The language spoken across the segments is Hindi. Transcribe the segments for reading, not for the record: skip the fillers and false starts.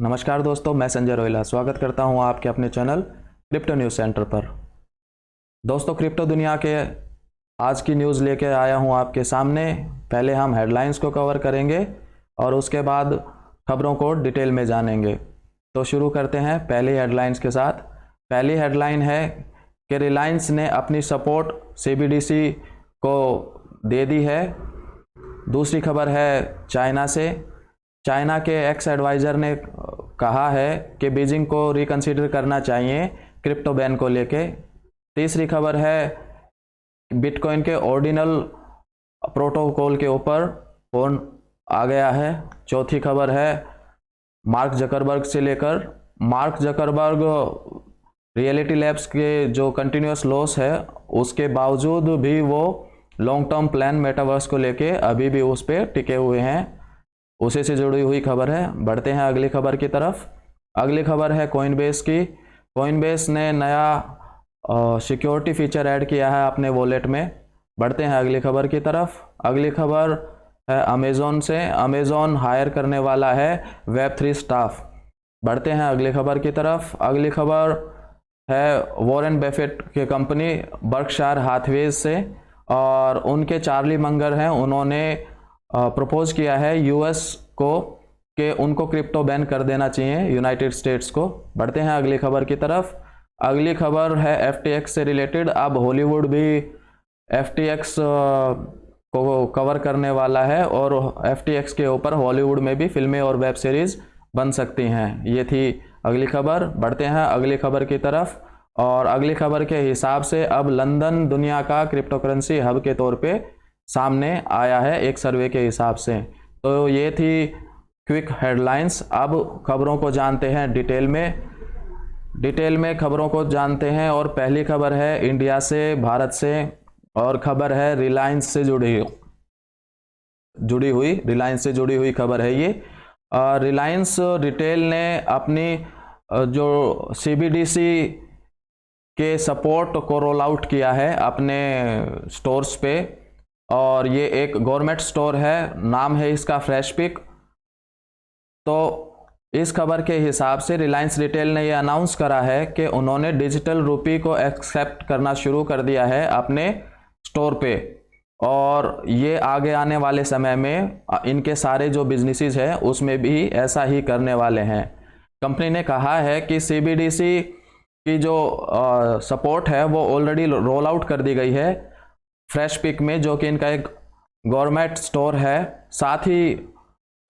नमस्कार दोस्तों, मैं संजय रोहिला स्वागत करता हूं आपके अपने चैनल क्रिप्टो न्यूज़ सेंटर पर। दोस्तों, क्रिप्टो दुनिया के आज की न्यूज़ लेके आया हूं आपके सामने। पहले हम हेडलाइंस को कवर करेंगे और उसके बाद खबरों को डिटेल में जानेंगे। तो शुरू करते हैं पहली हेडलाइंस के साथ। पहली हेडलाइन है कि रिलायंस ने अपनी सपोर्ट CBDC को दे दी है। दूसरी खबर है चाइना से। चाइना के एक्स एडवाइज़र ने कहा है कि बीजिंग को रिकंसीडर करना चाहिए क्रिप्टो बैन को लेके। तीसरी खबर है बिटकॉइन के ऑर्डिनल प्रोटोकॉल के ऊपर फोन आ गया है। चौथी खबर है मार्क जकरबर्ग से लेकर। मार्क जकरबर्ग रियलिटी लैब्स के जो कंटिन्यूस लॉस है उसके बावजूद भी वो लॉन्ग टर्म प्लान मेटावर्स को लेके अभी भी उस पर टिके हुए हैं। उसी से जुड़ी हुई खबर है। बढ़ते हैं अगली खबर की तरफ। अगली खबर है कॉइनबेस की। कॉइनबेस ने नया सिक्योरिटी फीचर ऐड किया है अपने वॉलेट में। बढ़ते हैं अगली खबर की तरफ। अगली खबर है अमेज़ॉन से। अमेज़ॉन हायर करने वाला है Web3 स्टाफ। बढ़ते हैं अगली खबर की तरफ। अगली खबर है वॉरेन बफेट की कंपनी बर्कशायर हाथवेज से, और उनके चार्ली मंगर हैं, उन्होंने प्रपोज किया है यूएस को कि उनको क्रिप्टो बैन कर देना चाहिए यूनाइटेड स्टेट्स को। बढ़ते हैं अगली खबर की तरफ। अगली खबर है FTX से रिलेटेड। अब हॉलीवुड भी FTX को कवर करने वाला है और FTX के ऊपर हॉलीवुड में भी फिल्में और वेब सीरीज बन सकती हैं। ये थी अगली खबर। बढ़ते हैं अगली खबर की तरफ। और अगली खबर के हिसाब से अब लंदन दुनिया का क्रिप्टो करेंसी हब के तौर पे सामने आया है एक सर्वे के हिसाब से। तो ये थी क्विक हेडलाइंस। अब खबरों को जानते हैं डिटेल में खबरों को जानते हैं। और पहली खबर है इंडिया से, भारत से, और खबर है रिलायंस से जुड़ी हुई खबर है ये। रिलायंस रिटेल ने अपनी जो CBDC के सपोर्ट को रोल आउट किया है अपने स्टोर्स पे, और ये एक गवर्नमेंट स्टोर है, नाम है इसका फ्रेश पिक। तो इस खबर के हिसाब से रिलायंस रिटेल ने ये अनाउंस करा है कि उन्होंने डिजिटल रुपी को एक्सेप्ट करना शुरू कर दिया है अपने स्टोर पे, और ये आगे आने वाले समय में इनके सारे जो बिजनेसेस हैं उसमें भी ऐसा ही करने वाले हैं। कंपनी ने कहा है कि CBDC की जो सपोर्ट है वो ऑलरेडी रोल आउट कर दी गई है फ्रेश पिक में, जो कि इनका एक गवर्नमेंट स्टोर है। साथ ही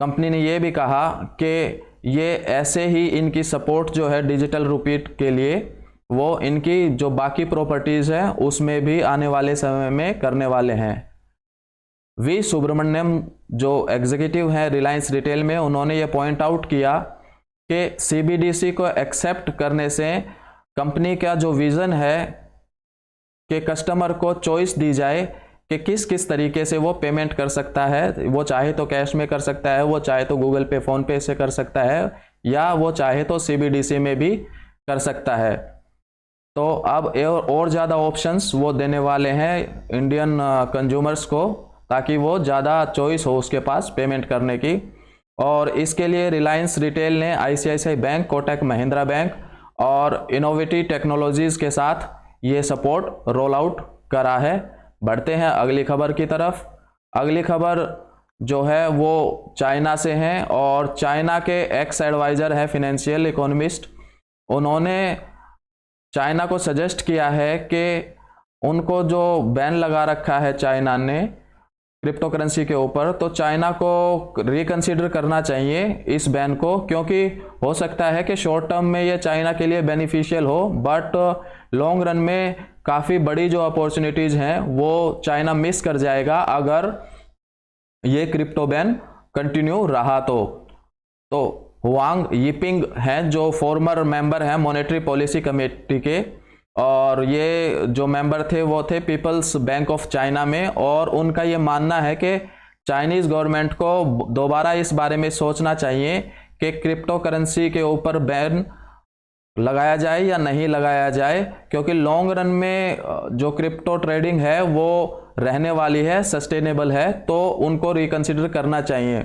कंपनी ने ये भी कहा कि ये ऐसे ही इनकी सपोर्ट जो है डिजिटल रुपी के लिए वो इनकी जो बाकी प्रॉपर्टीज़ हैं उसमें भी आने वाले समय में करने वाले हैं। वी सुब्रमण्यम जो एग्जीक्यूटिव हैं रिलायंस रिटेल में, उन्होंने ये पॉइंट आउट किया कि CBDC को एक्सेप्ट करने से कंपनी का जो विज़न है कि कस्टमर को चॉइस दी जाए कि किस किस तरीके से वो पेमेंट कर सकता है। वो चाहे तो कैश में कर सकता है, वो चाहे तो गूगल पे, फ़ोन पे से कर सकता है, या वो चाहे तो CBDC में भी कर सकता है। तो अब और ज़्यादा ऑप्शंस वो देने वाले हैं इंडियन कंज्यूमर्स को, ताकि वो ज़्यादा चॉइस हो उसके पास पेमेंट करने की। और इसके लिए रिलायंस रिटेल ने ICICI bank, Kotak Mahindra bank और इनोवेटिव टेक्नोलॉजीज़ के साथ ये सपोर्ट रोल आउट करा है। बढ़ते हैं अगली खबर की तरफ। अगली खबर जो है वो चाइना से है, और चाइना के एक्स एडवाइज़र है फाइनेंशियल इकोनॉमिस्ट, उन्होंने चाइना को सजेस्ट किया है कि उनको जो बैन लगा रखा है चाइना ने क्रिप्टो करेंसी के ऊपर, तो चाइना को रिकंसीडर करना चाहिए इस बैन को, क्योंकि हो सकता है कि शॉर्ट टर्म में ये चाइना के लिए बेनिफिशियल हो, बट लॉन्ग रन में काफ़ी बड़ी जो अपॉर्चुनिटीज़ हैं वो चाइना मिस कर जाएगा अगर ये क्रिप्टो बैन कंटिन्यू रहा तो हुआंग यिपिंग हैं जो फॉर्मर मेंबर हैं मॉनेटरी पॉलिसी कमेटी के, और ये जो मेंबर थे वो थे पीपल्स बैंक ऑफ चाइना में, और उनका ये मानना है कि चाइनीज़ गवर्नमेंट को दोबारा इस बारे में सोचना चाहिए कि क्रिप्टो करेंसी के ऊपर बैन लगाया जाए या नहीं लगाया जाए, क्योंकि लॉन्ग रन में जो क्रिप्टो ट्रेडिंग है वो रहने वाली है, सस्टेनेबल है, तो उनको रिकंसिडर करना चाहिए।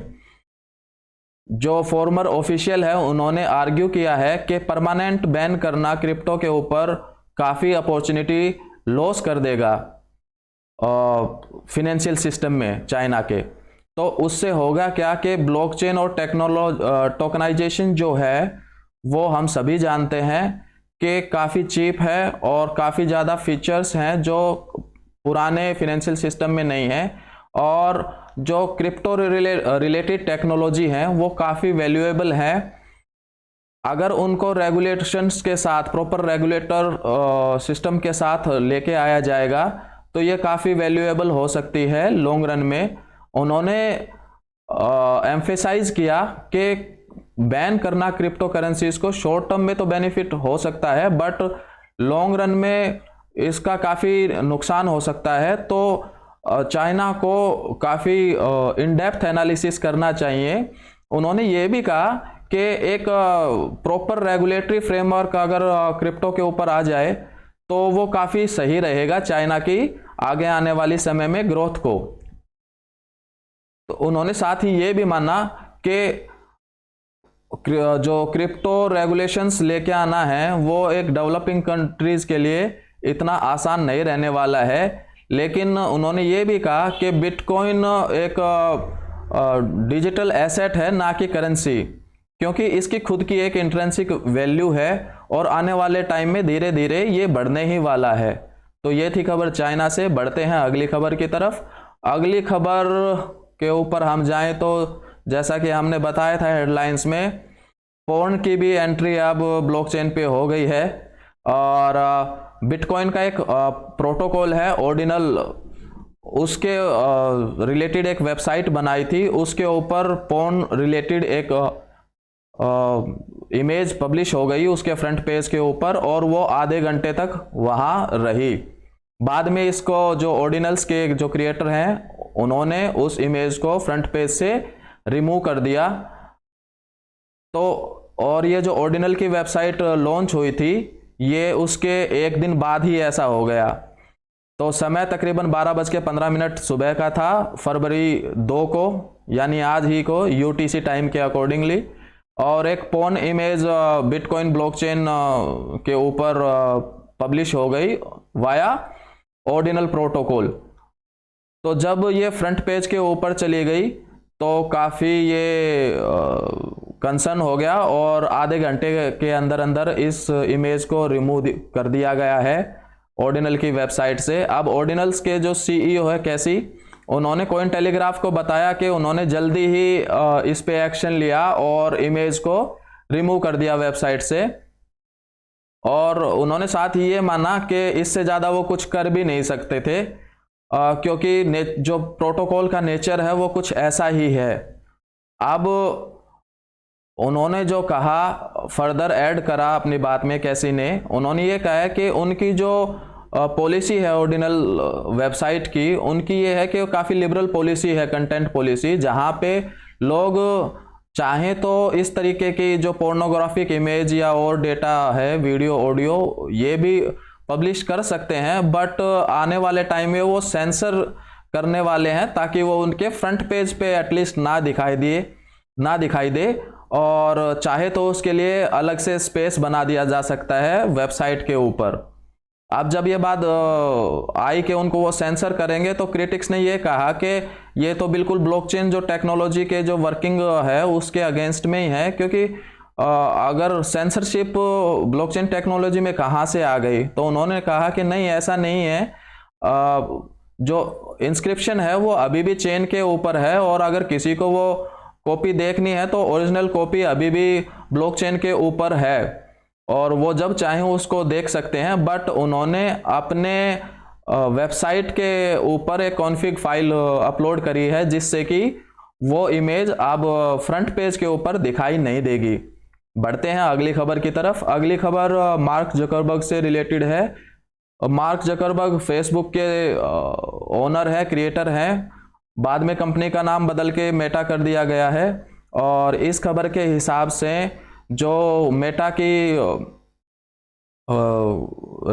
जो फॉर्मर ऑफिशियल है उन्होंने आर्ग्यू किया है कि परमानेंट बैन करना क्रिप्टो के ऊपर काफ़ी अपॉर्चुनिटी लॉस कर देगा फिनेंशियल सिस्टम में चाइना के। तो उससे होगा क्या कि ब्लॉकचेन और टोकनाइजेशन जो है वो हम सभी जानते हैं कि काफ़ी चीप है और काफ़ी ज़्यादा फीचर्स हैं जो पुराने फिनेंशियल सिस्टम में नहीं है, और जो क्रिप्टो रिलेटेड टेक्नोलॉजी हैं वो काफ़ी वैल्यूएबल है। अगर उनको रेगुलेशंस के साथ, प्रॉपर रेगुलेटर सिस्टम के साथ लेके आया जाएगा तो ये काफ़ी वैल्यूएबल हो सकती है लॉन्ग रन में। उन्होंने एम्फेसाइज किया कि बैन करना क्रिप्टो करेंसीज को शॉर्ट टर्म में तो बेनिफिट हो सकता है, बट लॉन्ग रन में इसका काफ़ी नुकसान हो सकता है। तो चाइना को काफ़ी इन डेप्थ एनालिसिस करना चाहिए। उन्होंने ये भी कहा कि एक प्रॉपर रेगुलेटरी फ्रेमवर्क अगर क्रिप्टो के ऊपर आ जाए तो वो काफ़ी सही रहेगा चाइना की आगे आने वाली समय में ग्रोथ को। तो उन्होंने साथ ही ये भी माना कि जो क्रिप्टो रेगुलेशंस लेके आना है वो एक डेवलपिंग कंट्रीज के लिए इतना आसान नहीं रहने वाला है। लेकिन उन्होंने ये भी कहा कि बिटकॉइन एक डिजिटल एसेट है, ना कि करेंसी, क्योंकि इसकी खुद की एक इंट्रिंसिक वैल्यू है और आने वाले टाइम में धीरे धीरे ये बढ़ने ही वाला है। तो ये थी खबर चाइना से। बढ़ते हैं अगली खबर की तरफ। अगली खबर के ऊपर हम जाएं तो जैसा कि हमने बताया था हेडलाइंस में, पोर्न की भी एंट्री अब ब्लॉकचेन पे हो गई है, और बिटकॉइन का एक प्रोटोकॉल है ऑर्डिनल, उसके रिलेटेड एक वेबसाइट बनाई थी, उसके ऊपर पोर्न रिलेटेड एक इमेज पब्लिश हो गई उसके फ्रंट पेज के ऊपर, और वो आधे घंटे तक वहां रही। बाद में इसको जो ऑर्डिनल्स के जो क्रिएटर हैं उन्होंने उस इमेज को फ्रंट पेज से रिमूव कर दिया। तो और ये जो ऑर्डिनल की वेबसाइट लॉन्च हुई थी ये उसके एक दिन बाद ही ऐसा हो गया। तो समय तकरीबन 12:15 सुबह का था, फरवरी 2 को, यानी आज ही को यूटीसी टाइम के अकॉर्डिंगली। और एक पोर्न इमेज बिटकॉइन ब्लॉकचेन के ऊपर पब्लिश हो गई वाया ऑर्डिनल प्रोटोकॉल। तो जब ये फ्रंट पेज के ऊपर चली गई तो काफ़ी ये कंसर्न हो गया और आधे घंटे के अंदर अंदर इस इमेज को रिमूव कर दिया गया है ऑर्डिनल की वेबसाइट से। अब ऑर्डिनल्स के जो सीईओ है कैसी, उन्होंने कोइन टेलीग्राफ को बताया कि उन्होंने जल्दी ही इस पे एक्शन लिया और इमेज को रिमूव कर दिया वेबसाइट से। और उन्होंने साथ ही ये माना कि इससे ज़्यादा वो कुछ कर भी नहीं सकते थे, क्योंकि जो प्रोटोकॉल का नेचर है वो कुछ ऐसा ही है। अब उन्होंने जो कहा, फर्दर ऐड करा अपनी बात में कैसी ने, उन्होंने ये कहा है कि उनकी जो पॉलिसी है ऑर्डिनल वेबसाइट की, उनकी ये है कि काफ़ी लिबरल पॉलिसी है, कंटेंट पॉलिसी, जहाँ पे लोग चाहें तो इस तरीके की जो पोर्नोग्राफिक इमेज या और डेटा है, वीडियो ऑडियो, ये भी पब्लिश कर सकते हैं, बट आने वाले टाइम में वो सेंसर करने वाले हैं ताकि वो उनके फ्रंट पेज पे एटलीस्ट ना दिखाई दे। और चाहे तो उसके लिए अलग से स्पेस बना दिया जा सकता है वेबसाइट के ऊपर। अब जब ये बात आई कि उनको वो सेंसर करेंगे, तो क्रिटिक्स ने ये कहा कि ये तो बिल्कुल ब्लॉकचेन जो टेक्नोलॉजी के जो वर्किंग है उसके अगेंस्ट में ही है, क्योंकि अगर सेंसरशिप ब्लॉकचेन टेक्नोलॉजी में कहाँ से आ गई। तो उन्होंने कहा कि नहीं, ऐसा नहीं है, जो इंस्क्रिप्शन है वो अभी भी चेन के ऊपर है, और अगर किसी को वो कॉपी देखनी है तो ओरिजिनल कॉपी अभी भी ब्लॉकचेन के ऊपर है और वो जब चाहें उसको देख सकते हैं। बट उन्होंने अपने वेबसाइट के ऊपर एक कॉन्फ़िग फाइल अपलोड करी है जिससे कि वो इमेज अब फ्रंट पेज के ऊपर दिखाई नहीं देगी। बढ़ते हैं अगली खबर की तरफ। अगली खबर मार्क जकरबर्ग से रिलेटेड है। मार्क जकरबर्ग फेसबुक के ओनर है, क्रिएटर हैं। बाद में कंपनी का नाम बदल के मेटा कर दिया गया है। और इस खबर के हिसाब से जो मेटा की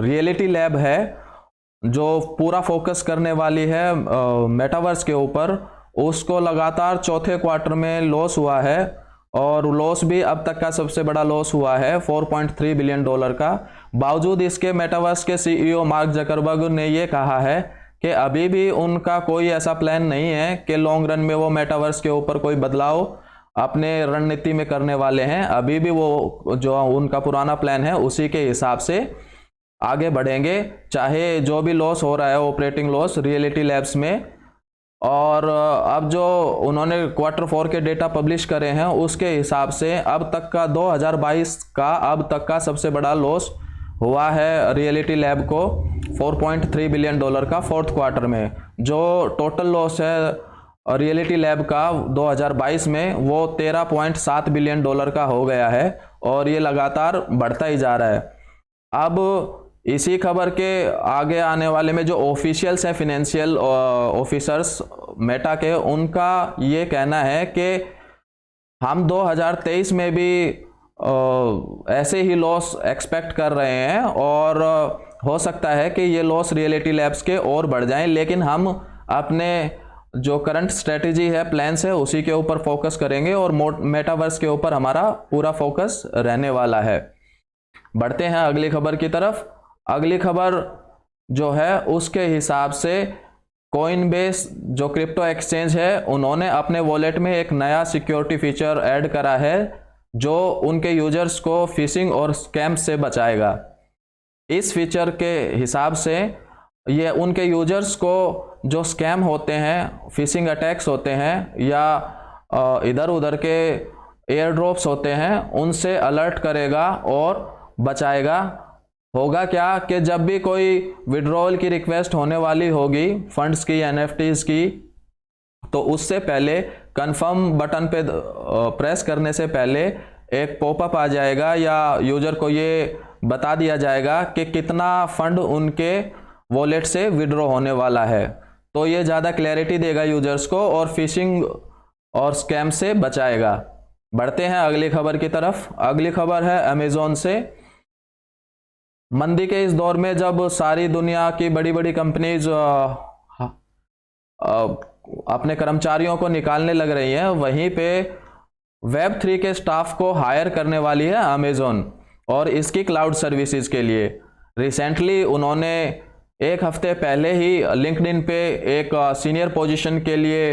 रियलिटी लैब है, जो पूरा फोकस करने वाली है मेटावर्स के ऊपर, उसको लगातार चौथे क्वार्टर में लॉस हुआ है और लॉस भी अब तक का सबसे बड़ा लॉस हुआ है $4.3 बिलियन का। बावजूद इसके मेटावर्स के सीईओ मार्क जकरबर्ग ने ये कहा है कि अभी भी उनका कोई ऐसा प्लान नहीं है कि लॉन्ग रन में वो मेटावर्स के ऊपर कोई बदलाव अपने रणनीति में करने वाले हैं। अभी भी वो जो उनका पुराना प्लान है उसी के हिसाब से आगे बढ़ेंगे, चाहे जो भी लॉस हो रहा है ऑपरेटिंग लॉस रियलिटी लैब्स में। और अब जो उन्होंने Q4 के डेटा पब्लिश करे हैं उसके हिसाब से अब तक का 2022 का अब तक का सबसे बड़ा लॉस हुआ है रियलिटी लैब को $4.3 बिलियन का फोर्थ क्वार्टर में। जो टोटल लॉस है रियलिटी लैब का 2022 में वो $13.7 बिलियन का हो गया है और ये लगातार बढ़ता ही जा रहा है। अब इसी खबर के आगे आने वाले में जो ऑफिशियल्स हैं फिनेंशियल ऑफिसर्स मेटा के, उनका ये कहना है कि हम 2023 में भी ऐसे ही लॉस एक्सपेक्ट कर रहे हैं और हो सकता है कि ये लॉस रियलिटी लैब्स के और बढ़ जाएं, लेकिन हम अपने जो करंट स्ट्रेटजी है प्लान्स है उसी के ऊपर फोकस करेंगे और मेटावर्स के ऊपर हमारा पूरा फोकस रहने वाला है। बढ़ते हैं अगली खबर की तरफ। अगली खबर जो है उसके हिसाब से कॉइनबेस जो क्रिप्टो एक्सचेंज है उन्होंने अपने वॉलेट में एक नया सिक्योरिटी फीचर ऐड करा है जो उनके यूजर्स को फिशिंग और स्कैम से बचाएगा। इस फीचर के हिसाब से ये उनके यूजर्स को जो स्कैम होते हैं, फिशिंग अटैक्स होते हैं या इधर उधर के एयर ड्रॉप्स होते हैं उनसे अलर्ट करेगा और बचाएगा। होगा क्या कि जब भी कोई विड्रॉल की रिक्वेस्ट होने वाली होगी फंड्स की, एनएफटीज की, तो उससे पहले कंफर्म बटन पे प्रेस करने से पहले एक पॉपअप आ जाएगा या यूजर को ये बता दिया जाएगा कि कितना फंड उनके वॉलेट से विड्रॉ होने वाला है। तो ये ज़्यादा क्लैरिटी देगा यूजर्स को और फिशिंग और स्कैम से बचाएगा। बढ़ते हैं अगली खबर की तरफ। अगली खबर है अमेजोन से। मंदी के इस दौर में जब सारी दुनिया की बड़ी बड़ी कंपनीज अपने कर्मचारियों को निकालने लग रही हैं, वहीं पे Web3 के स्टाफ को हायर करने वाली है अमेजोन और इसकी क्लाउड सर्विसेज के लिए। रिसेंटली उन्होंने एक हफ्ते पहले ही लिंक्डइन पे एक सीनियर पोजीशन के लिए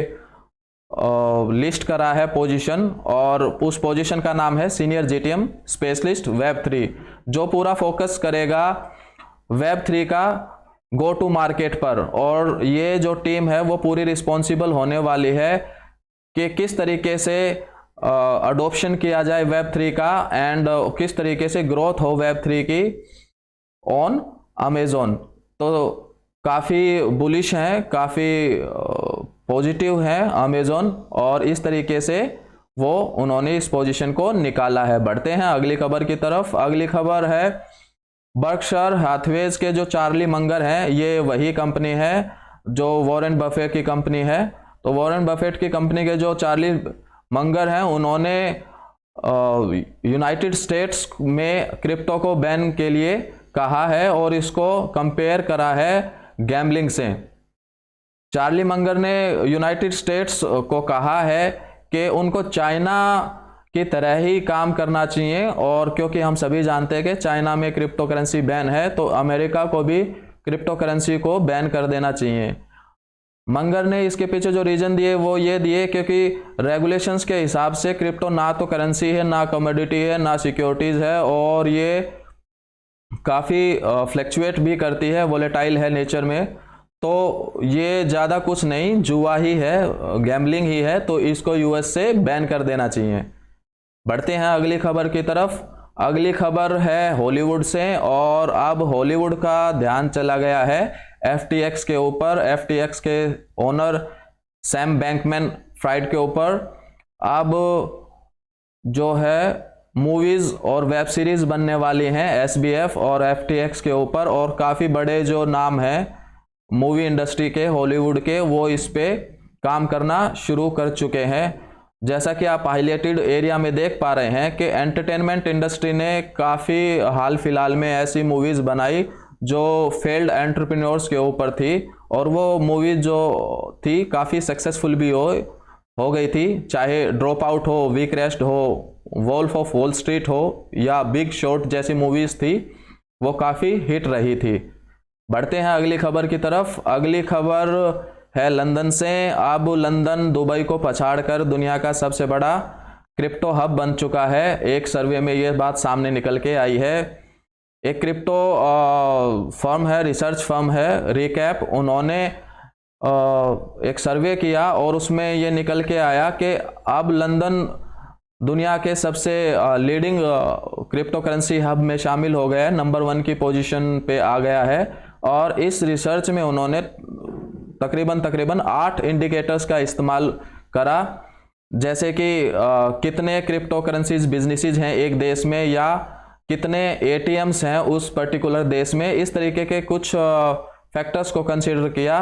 लिस्ट करा है पोजीशन और उस पोजीशन का नाम है सीनियर जीटीएम स्पेशलिस्ट Web3, जो पूरा फोकस करेगा Web3 का गो टू मार्केट पर। और ये जो टीम है वो पूरी रिस्पॉन्सिबल होने वाली है कि किस तरीके से अडोप्शन किया जाए Web3 का एंड किस तरीके से ग्रोथ हो Web3 की ऑन अमेजोन। तो काफ़ी बुलिश हैं, काफ़ी पॉजिटिव है अमेजोन और इस तरीके से वो उन्होंने इस पोजीशन को निकाला है। बढ़ते हैं अगली खबर की तरफ। अगली खबर है बर्कशायर हैथवेज के जो चार्ली मंगर हैं, ये वही कंपनी है जो वॉरेन बफेट की कंपनी है। तो वॉरेन बफेट की कंपनी के जो चार्ली मंगर हैं उन्होंने यूनाइटेड स्टेट्स में क्रिप्टो को बैन के लिए कहा है और इसको कंपेयर करा है गैम्बलिंग से। चार्ली मंगर ने यूनाइटेड स्टेट्स को कहा है कि उनको चाइना की तरह ही काम करना चाहिए और क्योंकि हम सभी जानते हैं कि चाइना में क्रिप्टो करेंसी बैन है तो अमेरिका को भी क्रिप्टो करेंसी को बैन कर देना चाहिए। मंगर ने इसके पीछे जो रीजन दिए वो ये दिए क्योंकि रेगुलेशंस के हिसाब से क्रिप्टो ना तो करेंसी है, ना कमोडिटी है, ना सिक्योरिटीज़ है और ये काफ़ी फ्लैक्चुएट भी करती है, वोलेटाइल है नेचर में। तो ये ज़्यादा कुछ नहीं, जुआ ही है, गैम्बलिंग ही है, तो इसको यूएस से बैन कर देना चाहिए। बढ़ते हैं अगली खबर की तरफ। अगली खबर है हॉलीवुड से और अब हॉलीवुड का ध्यान चला गया है FTX के ऊपर, FTX के ओनर सैम बैंकमैन-फ्राइड के ऊपर। अब जो है मूवीज़ और वेब सीरीज़ बनने वाली हैं SBF और FTX के ऊपर और काफ़ी बड़े जो नाम हैं मूवी इंडस्ट्री के, हॉलीवुड के, वो इस पे काम करना शुरू कर चुके हैं। जैसा कि आप हाईलाइटेड एरिया में देख पा रहे हैं कि एंटरटेनमेंट इंडस्ट्री ने काफ़ी हाल फिलहाल में ऐसी मूवीज़ बनाई जो फेल्ड एंटरप्रेन्योर्स के ऊपर थी और वो मूवी जो थी काफ़ी सक्सेसफुल भी हो गई थी, चाहे ड्रॉप आउट हो, वीक रेस्ट हो, वॉल्फ ऑफ वॉल स्ट्रीट हो या बिग शॉट जैसी मूवीज थी, वो काफ़ी हिट रही थी। बढ़ते हैं अगली खबर की तरफ। अगली खबर है लंदन से। अब लंदन दुबई को पछाड़कर दुनिया का सबसे बड़ा क्रिप्टो हब बन चुका है। एक सर्वे में ये बात सामने निकल के आई है। एक क्रिप्टो फर्म है, रिसर्च फर्म है रिकैप, उन्होंने एक सर्वे किया और उसमें ये निकल के आया कि अब लंदन दुनिया के सबसे लीडिंग क्रिप्टो करेंसी हब में शामिल हो गया है, नंबर 1 की पोजीशन पे आ गया है। और इस रिसर्च में उन्होंने तकरीबन 8 इंडिकेटर्स का इस्तेमाल करा, जैसे कि कितने क्रिप्टो करेंसीज बिजनेसेस हैं एक देश में, या कितने एटीएम्स हैं उस पर्टिकुलर देश में। इस तरीके के कुछ फैक्टर्स को कंसीडर किया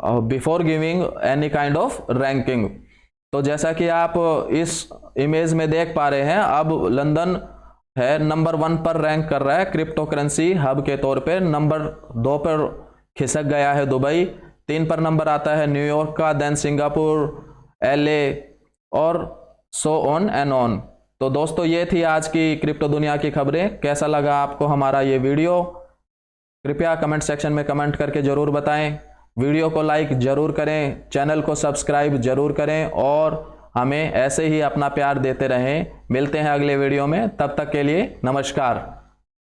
before giving any kind of ranking. तो जैसा कि आप इस इमेज में देख पा रहे हैं, अब लंदन है नंबर 1 पर रैंक कर रहा है क्रिप्टो करेंसी हब के तौर पे। नंबर 2 पर खिसक गया है दुबई, 3 पर नंबर आता है न्यूयॉर्क का, देन सिंगापुर, LA और सो ऑन एंड ऑन। तो दोस्तों ये थी आज की क्रिप्टो दुनिया की खबरें। कैसा लगा आपको हमारा ये वीडियो, कृपया कमेंट सेक्शन में कमेंट करके जरूर बताएं। वीडियो को लाइक जरूर करें, चैनल को सब्सक्राइब जरूर करें और हमें ऐसे ही अपना प्यार देते रहें। मिलते हैं अगले वीडियो में, तब तक के लिए नमस्कार।